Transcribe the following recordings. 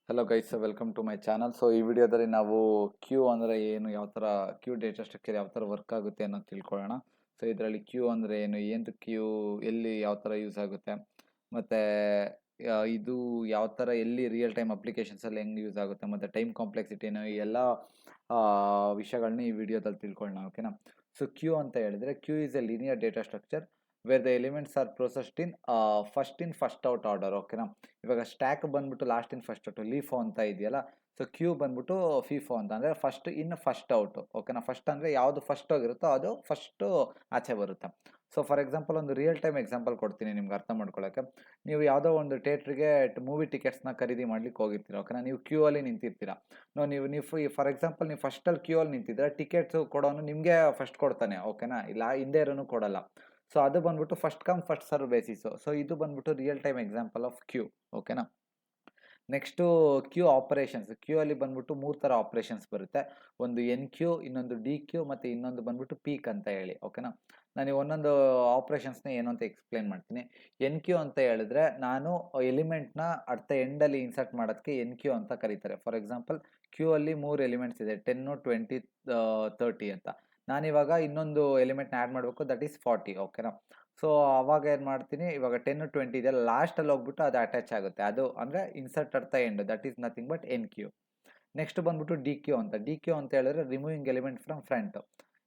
Hello guys, welcome to my channel. So ಈ ವಿಡಿಯೋದಲ್ಲಿ ನಾವು ಕ್ಯೂ ಅಂದರೆ ಏನು, ಯಾವ ಥರ ಕ್ಯೂ ಡೇಟಾ ಸ್ಟ್ರಕ್ಚರ್ ಯಾವ ಥರ ವರ್ಕ್ ಆಗುತ್ತೆ ಅನ್ನೋದು ತಿಳ್ಕೊಳ್ಳೋಣ. ಸೊ ಇದರಲ್ಲಿ ಕ್ಯೂ ಅಂದರೆ ಏನು ಕ್ಯೂ, ಎಲ್ಲಿ ಯಾವ ಥರ ಯೂಸ್ ಆಗುತ್ತೆ, ಮತ್ತು ಇದು ಯಾವ ಥರ ಎಲ್ಲಿ ರಿಯಲ್ ಟೈಮ್ ಅಪ್ಲಿಕೇಶನ್ಸಲ್ಲಿ ಹೆಂಗೆ ಯೂಸ್ ಆಗುತ್ತೆ, ಮತ್ತು ಟೈಮ್ ಕಾಂಪ್ಲೆಕ್ಸಿಟಿ ಏನೋ ಈ ಎಲ್ಲ ವಿಷಯಗಳನ್ನ ಈ ವಿಡಿಯೋದಲ್ಲಿ ತಿಳ್ಕೊಳ್ಳೋಣ. ಓಕೆನಾ. ಸೊ ಕ್ಯೂ ಅಂತ ಹೇಳಿದ್ರೆ queue is a linear data structure where the elements are processed in first out order. ಓಕೆನಾ. ಇವಾಗ ಸ್ಟ್ಯಾಕ್ ಬಂದ್ಬಿಟ್ಟು last in first out, LIFO ಅಂತ ಇದೆಯಲ್ಲ. ಸೊ ಕ್ಯೂ ಬಂದ್ಬಿಟ್ಟು ಫಿಫೋ ಅಂತ ಅಂದರೆ ಫಸ್ಟ್ ಇನ್ ಫಸ್ಟ್ ಔಟ್. ಓಕೆನಾ. ಫಸ್ಟ್ ಅಂದರೆ ಯಾವುದು ಫಸ್ಟ್ ಹೋಗಿರುತ್ತೋ ಅದು ಫಸ್ಟು ಆಚೆ ಬರುತ್ತೆ. ಸೊ ಫಾರ್ ಎಕ್ಸಾಂಪಲ್ ಒಂದು ರಿಯಲ್ ಟೈಮ್ ಎಕ್ಸಾಂಪಲ್ ಕೊಡ್ತೀನಿ ನಿಮ್ಗೆ ಅರ್ಥ ಮಾಡ್ಕೊಳ್ಳೋಕ್ಕೆ. ನೀವು ಯಾವುದೋ ಒಂದು ಥಿಯೇಟ್ರಿಗೆ ಮೂವಿ ಟಿಕೆಟ್ಸ್ನ ಖರೀದಿ ಮಾಡ್ಲಿಕ್ಕೆ ಹೋಗಿರ್ತೀರ. ಓಕೆನಾ. ನೀವು ಕ್ಯೂ ಅಲ್ಲಿ ನಿಂತಿರ್ತೀರ. ನೀವು ಫಾರ್ ಎಕ್ಸಾಂಪಲ್ ನೀವು ಫಸ್ಟಲ್ಲಿ ಕ್ಯೂ ಅಲ್ಲಿ ನಿಂತಿದ್ರೆ ಟಿಕೆಟ್ಸ್ ಕೊಡೋನು ನಿಮಗೆ ಫಸ್ಟ್ ಕೊಡ್ತಾನೆ. ಓಕೆನಾ. ಇಲ್ಲ ಹಿಂದೆ ಇರೋನು ಕೊಡಲ್ಲ. ಸೊ ಅದು ಬಂದ್ಬಿಟ್ಟು first come first serve basis. So ಇದು ಬಂದ್ಬಿಟ್ಟು real time example of queue. ಓಕೆನಾ. Next queue operations. ಕ್ಯೂ ಅಲ್ಲಿ ಬಂದ್ಬಿಟ್ಟು 3 ಥರ ಆಪರೇಷನ್ಸ್ ಬರುತ್ತೆ. ಒಂದು ಎನ್ ಕ್ಯೂ, ಇನ್ನೊಂದು ಡಿ ಕ್ಯೂ, ಮತ್ತು ಇನ್ನೊಂದು ಬಂದ್ಬಿಟ್ಟು ಪೀಕ್ ಅಂತ ಹೇಳಿ. ಓಕೆನಾ. ನಾನು ಒಂದೊಂದು ಆಪ್ರೇಷನ್ಸ್ನ ಏನು ಅಂತ ಎಕ್ಸ್ಪ್ಲೇನ್ ಮಾಡ್ತೀನಿ. ಎನ್ ಕ್ಯೂ ಅಂತ ಹೇಳಿದ್ರೆ ನಾನು ಎಲಿಮೆಂಟ್ನ ಅಟ್ ದ ಎಂಡಲ್ಲಿ ಇನ್ಸರ್ಟ್ ಮಾಡೋದಕ್ಕೆ ಎನ್ ಕ್ಯೂ ಅಂತ ಕರೀತಾರೆ. ಫಾರ್ ಎಕ್ಸಾಂಪಲ್ ಕ್ಯೂ ಅಲ್ಲಿ 3 ಎಲಿಮೆಂಟ್ಸ್ ಇದೆ, 10, 20, 30 ಅಂತ. ನಾನಿವಾಗ ಇನ್ನೊಂದು ಎಲಿಮೆಂಟ್ನ ಆ್ಯಡ್ ಮಾಡಬೇಕು, ದಟ್ ಈಸ್ 40. ಓಕೆನಾ. ಸೊ ಅವಾಗ ಏನು ಮಾಡ್ತೀನಿ, ಇವಾಗ 10, 20 ಇದೆ, ಲಾಸ್ಟಲ್ಲಿ ಹೋಗ್ಬಿಟ್ಟು ಅದು ಅಟ್ಯಾಚ್ ಆಗುತ್ತೆ. ಅದು ಅಂದರೆ insert at the end, that is nothing but enqueue. Next ಬಂದ್ಬಿಟ್ಟು ಡಿ ಕ್ಯೂ ಅಂತ. ಡಿ ಕ್ಯೂ ಅಂತ ಹೇಳಿದ್ರೆ ರಿಮೂವಿಂಗ್ ಎಲಿಮೆಂಟ್ ಫ್ರಮ್ ಫ್ರಂಟ್.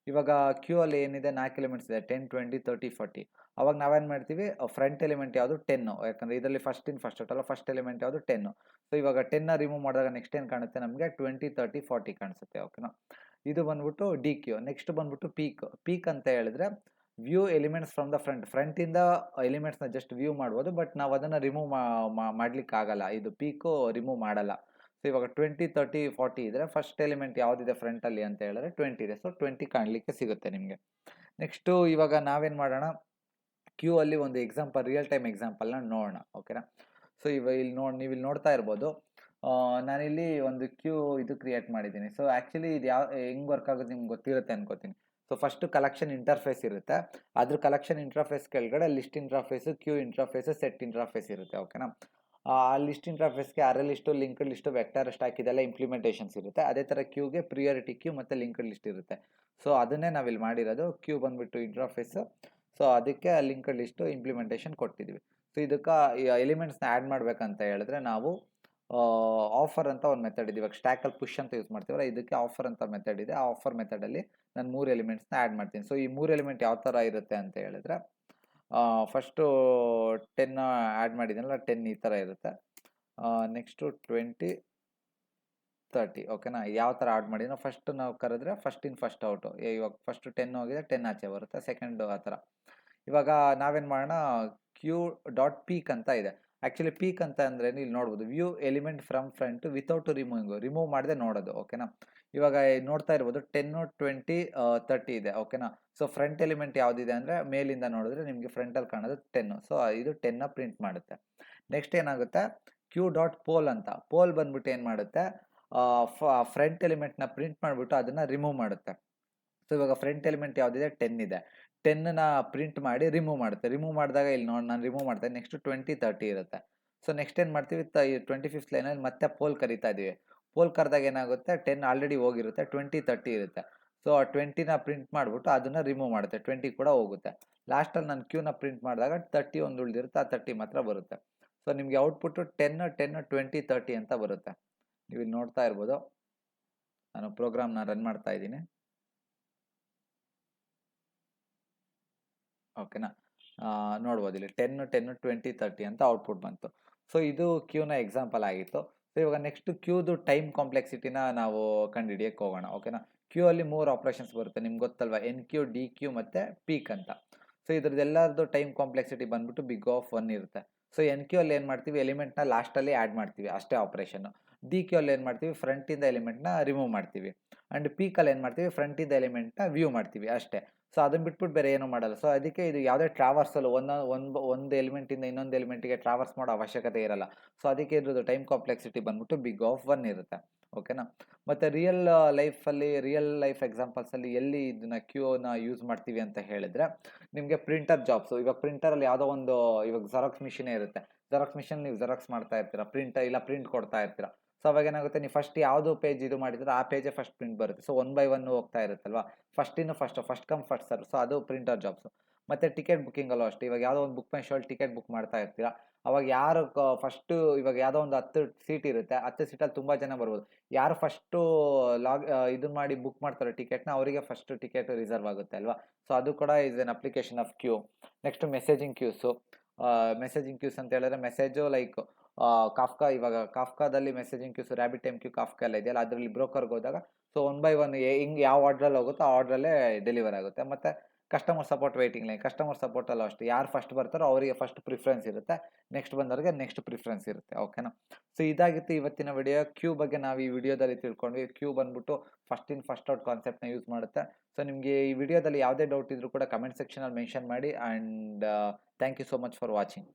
ಇವಾಗ ಕ್ಯೂ ಅಲ್ಲಿ ಏನಿದೆ 4 ಎಲಿಮೆಂಟ್ಸ್ ಇದೆ, 10, 20, 30, 40. ಅವಾಗ ನಾವೇನು ಮಾಡ್ತೀವಿ, ಫ್ರಂಟ್ ಎಲಿಮೆಂಟ್ ಯಾವುದು 10. ಯಾಕಂದರೆ ಇದರಲ್ಲಿ ಫಸ್ಟ್ ಇನ್ ಫಸ್ಟ್ ಔಟ್ ಅಲ್ಲ, ಫಸ್ಟ್ ಎಲಿಮೆಂಟ್ ಯಾವುದು 10. ಸೊ ಇವಾಗ 10ನ ರಿಮೂವ್ ಮಾಡಿದಾಗ ನೆಕ್ಸ್ಟ್ ಏನು ಕಾಣುತ್ತೆ ನಮಗೆ, 20, 30, 40 ಕಾಣಿಸುತ್ತೆ. ಓಕೆನಾ. ಇದು ಬಂದ್ಬಿಟ್ಟು ಡಿ ಕ್ಯೂ. ನೆಕ್ಸ್ಟ್ ಬಂದ್ಬಿಟ್ಟು ಪೀಕ್. ಪೀಕ್ ಅಂತ ಹೇಳಿದ್ರೆ ವ್ಯೂ ಎಲಿಮೆಂಟ್ಸ್ ಫ್ರಮ್ ದ ಫ್ರಂಟಿಂದ ಎಲಿಮೆಂಟ್ಸ್ನ ಜಸ್ಟ್ ವ್ಯೂ ಮಾಡ್ಬೋದು, ಬಟ್ ನಾವು ಅದನ್ನು ರಿಮೂವ್ ಮಾಡ್ಲಿಕ್ಕೆ ಆಗಲ್ಲ. ಇದು ಪೀಕು ರಿಮೂವ್ ಮಾಡಲ್ಲ. ಸೊ ಇವಾಗ 20, 30, 40 ಇದ್ರೆ ಫಸ್ಟ್ ಎಲಿಮೆಂಟ್ ಯಾವುದಿದೆ ಫ್ರಂಟಲ್ಲಿ ಅಂತ ಹೇಳಿದ್ರೆ 20 ಇದೆ. ಸೊ 20 ಕಾಣಲಿಕ್ಕೆ ಸಿಗುತ್ತೆ ನಿಮಗೆ. ನೆಕ್ಸ್ಟು ಇವಾಗ ನಾವೇನು ಮಾಡೋಣ, ಕ್ಯೂ ಅಲ್ಲಿ ಒಂದು ಎಕ್ಸಾಂಪಲ್, ರಿಯಲ್ ಟೈಮ್ ಎಕ್ಸಾಂಪಲ್ನ ನೋಡೋಣ. ಓಕೆನಾ. ಸೊ ನೀವು ಇಲ್ಲಿ ನೋಡ್ತಾ ಇರ್ಬೋದು, ನಾನಿಲ್ಲಿ ಒಂದು ಕ್ಯೂ ಇದು ಕ್ರಿಯೇಟ್ ಮಾಡಿದ್ದೀನಿ. ಸೊ ಆ್ಯಕ್ಚುಲಿ ಇದು ಹೆಂಗೆ ವರ್ಕ್ ಆಗುತ್ತೆ ನಿಮ್ಗೆ ಗೊತ್ತಿರುತ್ತೆ ಅನ್ಕೋತೀನಿ. ಸೊ ಫಸ್ಟು ಕಲೆಕ್ಷನ್ ಇಂಟರ್ಫೇಸ್ ಇರುತ್ತೆ. ಅದ್ರ ಕಲೆಕ್ಷನ್ ಇಂಟರ್ಫೇಸ್ ಕೆಳಗಡೆ list interface, queue interface, set interface ಇರುತ್ತೆ. ಓಕೆನಾ. ಆ ಲಿಸ್ಟ್ ಇಂಟರ್ಫೇಸ್ಗೆ array list, linked list, vector stack ಇದೆಲ್ಲ ಇಂಪ್ಲಿಮೆಂಟೇಷನ್ಸ್ ಇರುತ್ತೆ. ಅದೇ ಥರ ಕ್ಯೂಗೆ ಪ್ರಿಯಾರಿಟಿ ಕ್ಯೂ ಮತ್ತು ಲಿಂಕ್ಡ್ ಲಿಸ್ಟ್ ಇರುತ್ತೆ. ಸೊ ಅದನ್ನೇ ನಾವಿಲ್ಲಿ ಮಾಡಿರೋದು. ಕ್ಯೂ ಬಂದುಬಿಟ್ಟು ಇಂಟರ್ಫೇಸು, ಸೊ ಅದಕ್ಕೆ ಲಿಂಕ್ಡ್ ಲಿಸ್ಟು ಇಂಪ್ಲಿಮೆಂಟೇಷನ್ ಕೊಟ್ಟಿದ್ವಿ. ಸೊ ಇದಕ್ಕೆ ಎಲಿಮೆಂಟ್ಸ್ನ ಆ್ಯಡ್ ಮಾಡಬೇಕಂತ ಹೇಳಿದ್ರೆ ನಾವು ಆಫರ್ ಅಂತ ಒಂದು ಮೆಥಡ್ ಇದೆ. ಇವಾಗ ಸ್ಟ್ಯಾಕಲ್ಲಿ ಪುಷ್ ಅಂತ ಯೂಸ್ ಮಾಡ್ತೀವಲ್ಲ, ಇದಕ್ಕೆ ಆಫರ್ ಅಂತ ಮೆಥಡ್ ಇದೆ. ಆ ಆಫರ್ ಮೆಥಡಲ್ಲಿ ನಾನು 3 ಎಲಿಮೆಂಟ್ಸ್ನ ಆ್ಯಡ್ ಮಾಡ್ತೀನಿ. ಸೊ ಈ 3 ಎಲಿಮೆಂಟ್ ಯಾವ ಥರ ಇರುತ್ತೆ ಅಂತ ಹೇಳಿದ್ರೆ, ಫಸ್ಟು 10 ಆ್ಯಡ್ ಮಾಡಿದ್ದೀನಲ್ಲ, 10 ಈ ಥರ ಇರುತ್ತೆ. ನೆಕ್ಸ್ಟು 20, 30. ಓಕೆನಾ. ಯಾವ ಥರ ಆ್ಯಡ್ ಮಾಡಿದ್ನೋ ಫಸ್ಟ್ ನಾವು ಕರೆದ್ರೆ ಫಸ್ಟ್ ಇನ್ ಫಸ್ಟ್ ಔಟು. ಇವಾಗ ಫಸ್ಟು 10 ಹೋಗಿದೆ, 10 ಆಚೆ ಬರುತ್ತೆ. ಸೆಕೆಂಡು ಆ ಥರ. ಇವಾಗ ನಾವೇನು ಮಾಡೋಣ, ಕ್ಯೂ ಡಾಟ್ ಪೀಕ್ ಅಂತ ಇದೆ. ಆ್ಯಕ್ಚುಲಿ ಪೀಕ್ ಅಂತ ಅಂದರೆ ಇಲ್ಲಿ ನೋಡ್ಬೋದು, view element from front without remove ಮಾಡದೆ ನೋಡೋದು. ಓಕೆನಾ. ಇವಾಗ ನೋಡ್ತಾ ಇರ್ಬೋದು 10, 20, 30 ಇದೆ. ಓಕೆನಾ. ಸೊ ಫ್ರಂಟ್ ಎಲಿಮೆಂಟ್ ಯಾವುದಿದೆ ಅಂದರೆ ಮೇಲಿಂದ ನೋಡಿದ್ರೆ ನಿಮಗೆ ಫ್ರಂಟಲ್ಲಿ ಕಾಣೋದು 10. ಸೊ ಇದು 10ನ ಪ್ರಿಂಟ್ ಮಾಡುತ್ತೆ. ನೆಕ್ಸ್ಟ್ ಏನಾಗುತ್ತೆ, ಕ್ಯೂ ಡಾಟ್ ಪೋಲ್ ಅಂತ. ಪೋಲ್ ಬಂದ್ಬಿಟ್ಟು ಏನು ಮಾಡುತ್ತೆ, ಫ್ರಂಟ್ ಎಲಿಮೆಂಟ್ನ ಪ್ರಿಂಟ್ ಮಾಡಿಬಿಟ್ಟು ಅದನ್ನು ರಿಮೂವ್ ಮಾಡುತ್ತೆ. ಸೊ ಇವಾಗ ಫ್ರಂಟ್ ಎಲಿಮೆಂಟ್ ಯಾವುದಿದೆ, 10 ಇದೆ. 10ನ ಪ್ರಿಂಟ್ ಮಾಡಿ ರಿಮೂವ್ ಮಾಡುತ್ತೆ. ರಿಮೂವ್ ಮಾಡಿದಾಗ ಇಲ್ಲಿ ನೋಡಿ ನಾನು ರಿಮೂವ್ ಮಾಡ್ತೇನೆ. ನೆಕ್ಸ್ಟ್ 20, 30 ಇರುತ್ತೆ. ಸೊ ನೆಕ್ಸ್ಟ್ ಏನು ಮಾಡ್ತೀವಿ, 25th ಲೈನಲ್ಲಿ ಮತ್ತೆ ಪೋಲ್ ಕರಿತಾ ಇದ್ದೀವಿ. ಪೋಲ್ ಕರೆದಾಗ ಏನಾಗುತ್ತೆ, 10 ಆಲ್ರೆಡಿ ಹೋಗಿರುತ್ತೆ, 20, 30 ಇರುತ್ತೆ. ಸೊ ಆ 20ನ ಪ್ರಿಂಟ್ ಮಾಡಿಬಿಟ್ಟು ಅದನ್ನು ರಿಮೂವ್ ಮಾಡುತ್ತೆ, 20 ಕೂಡ ಹೋಗುತ್ತೆ. ಲಾಸ್ಟಲ್ಲಿ ನಾನು ಕ್ಯೂನ ಪ್ರಿಂಟ್ ಮಾಡಿದಾಗ 30 ಒಂದು ಉಳಿದಿರುತ್ತೆ, ಆ 30 ಮಾತ್ರ ಬರುತ್ತೆ. ಸೊ ನಿಮಗೆ ಔಟ್ಪುಟ್ಟು 10, 10, 20, 30 ಅಂತ ಬರುತ್ತೆ. ನೀವು ಇಲ್ಲಿ ನೋಡ್ತಾ ಇರ್ಬೋದು, ನಾನು ಪ್ರೋಗ್ರಾಮ್ನ ರನ್ ಮಾಡ್ತಾ ಇದ್ದೀನಿ. ಓಕೆನಾ. ನೋಡ್ಬೋದು ಇಲ್ಲಿ 10, 10, 20, 30 ಅಂತ ಔಟ್ಪುಟ್ ಬಂತು. ಸೊ ಇದು ಕ್ಯೂನ ಎಕ್ಸಾಂಪಲ್ ಆಗಿತ್ತು. ಸೊ ಇವಾಗ ನೆಕ್ಸ್ಟ್ ಕ್ಯೂದು ಟೈಮ್ ಕಾಂಪ್ಲೆಕ್ಸಿಟಿನ ನಾವು ಕಂಡುಹಿಡಿಯಕ್ಕೆ ಹೋಗೋಣ. ಓಕೆನಾ. ಕ್ಯೂ ಅಲ್ಲಿ 3 ಆಪ್ರೇಷನ್ಸ್ ಬರುತ್ತೆ, ನಿಮ್ಗೆ ಗೊತ್ತಲ್ವಾ, ಎನ್ ಕ್ಯೂ, ಡಿ ಕ್ಯೂ ಮತ್ತು ಪೀಕ್ ಅಂತ. ಸೊ ಇದ್ರದ್ದೆಲ್ಲರದ್ದು ಟೈಮ್ ಕಾಂಪ್ಲೆಕ್ಸಿಟಿ ಬಂದ್ಬಿಟ್ಟು ಬಿಗ್ ಆಫ್ 1 ಇರುತ್ತೆ. ಸೊ ಎನ್ ಕ್ಯೂ ಅಲ್ಲಿ ಏನು ಮಾಡ್ತೀವಿ, ಎಲಿಮೆಂಟ್ನ ಲಾಸ್ಟಲ್ಲಿ ಆ್ಯಡ್ ಮಾಡ್ತೀವಿ, ಅಷ್ಟೇ ಆಪ್ರೇಷನ್ನು. ಡಿ ಕ್ಯೂ ಅಲ್ಲಿ ಏನು ಮಾಡ್ತೀವಿ, ಫ್ರಂಟಿಂದ ಎಲಿಮೆಂಟ್ನ ರಿಮೂವ್ ಮಾಡ್ತೀವಿ. ಆ್ಯಂಡ್ ಪೀಕಲ್ಲಿ ಏನು ಮಾಡ್ತೀವಿ, ಫ್ರಂಟಿಂದ ಎಲಿಮೆಂಟ್ನ ವ್ಯೂ ಮಾಡ್ತೀವಿ ಅಷ್ಟೇ. ಸೊ ಅದನ್ನು ಬಿಟ್ಬಿಟ್ಟು ಬೇರೆ ಏನೂ ಮಾಡಲ್ಲ. ಸೊ ಅದಕ್ಕೆ ಇದು ಯಾವುದೇ ಟ್ರಾವರ್ಸಲು ಒಂದು ಎಲಿಮೆಂಟಿಂದ ಇನ್ನೊಂದು ಎಲಿಮೆಂಟಿಗೆ ಟ್ರಾವರ್ಸ್ ಮಾಡೋ ಅವಶ್ಯಕತೆ ಇರಲ್ಲ. ಸೊ ಅದಕ್ಕೆ ಇದ್ರದ್ದು ಟೈಮ್ ಕಾಂಪ್ಲೆಕ್ಸಿಟಿ ಬಂದ್ಬಿಟ್ಟು ಬಿಗ್ ಆಫ್ 1 ಇರುತ್ತೆ. ಓಕೆನಾ. ಮತ್ತು ರಿಯಲ್ ಲೈಫ್ ಎಕ್ಸಾಂಪಲ್ಸಲ್ಲಿ ಎಲ್ಲಿ ಇದನ್ನ ಕ್ಯೂನ ಯೂಸ್ ಮಾಡ್ತೀವಿ ಅಂತ ಹೇಳಿದ್ರೆ, ನಿಮಗೆ ಪ್ರಿಂಟರ್ ಜಾಬ್ಸು. ಇವಾಗ ಪ್ರಿಂಟರಲ್ಲಿ ಯಾವುದೋ ಒಂದು, ಇವಾಗ ಜೆರಾಕ್ಸ್ ಮಿಷಿನೇ ಇರುತ್ತೆ. ಜೆರಾಕ್ಸ್ ಮಿಷನ್ ನೀವು ಜೆರಾಕ್ಸ್ ಮಾಡ್ತಾ ಇರ್ತೀರ, ಪ್ರಿಂಟ್ ಕೊಡ್ತಾ ಇರ್ತೀರ. ಸೊ ಅವಾಗ ಏನಾಗುತ್ತೆ, ನೀವು ಫಸ್ಟ್ ಯಾವುದು ಪೇಜ್ ಇದು ಮಾಡಿದ್ರೆ ಆ ಪೇಜೇ ಫಸ್ಟ್ ಪ್ರಿಂಟ್ ಬರುತ್ತೆ. ಸೊ 1 ಬೈ 1 ಹೋಗ್ತಾ ಇರುತ್ತಲ್ವಾ, first come first serve. So ಅದು ಪ್ರಿಂಟರ್ ಜಾಬ್ಸು. ಮತ್ತು ಟಿಕೆಟ್ ಬುಕ್ಕಿಂಗಲ್ಲೂ ಅಷ್ಟೇ, ಇವಾಗ ಯಾವುದೋ ಒಂದು ಬುಕ್ ಮೈ ಶೋಲ್ಲಿ ಟಿಕೆಟ್ ಬುಕ್ ಮಾಡ್ತಾ ಇರ್ತೀರಾ, ಅವಾಗ ಯಾರು ಫಸ್ಟು, ಇವಾಗ ಯಾವುದೋ ಒಂದು 10 ಸೀಟ್ ಇರುತ್ತೆ, 10 ಸೀಟಲ್ಲಿ ತುಂಬ ಜನ ಬರ್ಬೋದು. ಯಾರು ಫಸ್ಟು ಇದು ಮಾಡಿ ಬುಕ್ ಮಾಡ್ತಾರೆ ಟಿಕೆಟ್ನ, ಅವರಿಗೆ ಫಸ್ಟ್ ಟಿಕೆಟ್ ರಿಸರ್ವ್ ಆಗುತ್ತೆ ಅಲ್ವಾ. ಸೊ ಅದು ಕೂಡ is an application of queue. Next messaging queues. Messaging queues ಅಂತ ಹೇಳಿದ್ರೆ ಮೆಸೇಜು ಲೈಕ್ ಕಾಫ್ಕಾ, ಇವಾಗ ಕಾಫ್ಕಾದಲ್ಲಿ messaging queues, rabbit time queue, Kafka ಎಲ್ಲ ಇದೆಯಲ್ಲ, ಅದರಲ್ಲಿ ಬ್ರೋಕರ್ಗೆ ಹೋದಾಗ ಸೊ 1 ಬೈ 1 ಹಿಂಗೆ ಯಾವ ಆರ್ಡ್ರಲ್ಲಿ ಹೋಗುತ್ತೋ ಆ ಆರ್ಡ್ರಲ್ಲೇ ಡೆಲಿವರ್ ಆಗುತ್ತೆ. ಮತ್ತು customer support waiting line, customer ಸಪೋರ್ಟಲ್ಲೂ ಅಷ್ಟೇ, ಯಾರು ಫಸ್ಟ್ ಬರ್ತಾರೋ ಅವರಿಗೆ ಫಸ್ಟ್ ಪ್ರಿಫರೆನ್ಸ್ ಇರುತ್ತೆ, ನೆಕ್ಸ್ಟ್ ಬಂದವ್ರಿಗೆ ನೆಕ್ಸ್ಟ್ ಪ್ರಿಫರೆನ್ಸ್ ಇರುತ್ತೆ. ಓಕೆನಾ. ಸೊ ಇದಾಗಿತ್ತು ಇವತ್ತಿನ ವಿಡಿಯೋ. ಕ್ಯೂ ಬಗ್ಗೆ ನಾವು ಈ ವಿಡಿಯೋದಲ್ಲಿ ತಿಳ್ಕೊಂಡ್ವಿ. ಕ್ಯೂ ಬಂದ್ಬಿಟ್ಟು ಫಸ್ಟ್ ಇನ್ ಫಸ್ಟ್ ಔಟ್ ಕಾನ್ಸೆಪ್ಟ್ನ ಯೂಸ್ ಮಾಡುತ್ತೆ. ಸೊ ನಿಮಗೆ ಈ ವಿಡಿಯೋದಲ್ಲಿ ಯಾವುದೇ ಡೌಟ್ ಇದ್ರೂ ಕೂಡ ಕಮೆಂಟ್ ಸೆಕ್ಷನಲ್ಲಿ ಮೆನ್ಷನ್ ಮಾಡಿ. And thank you so much for watching.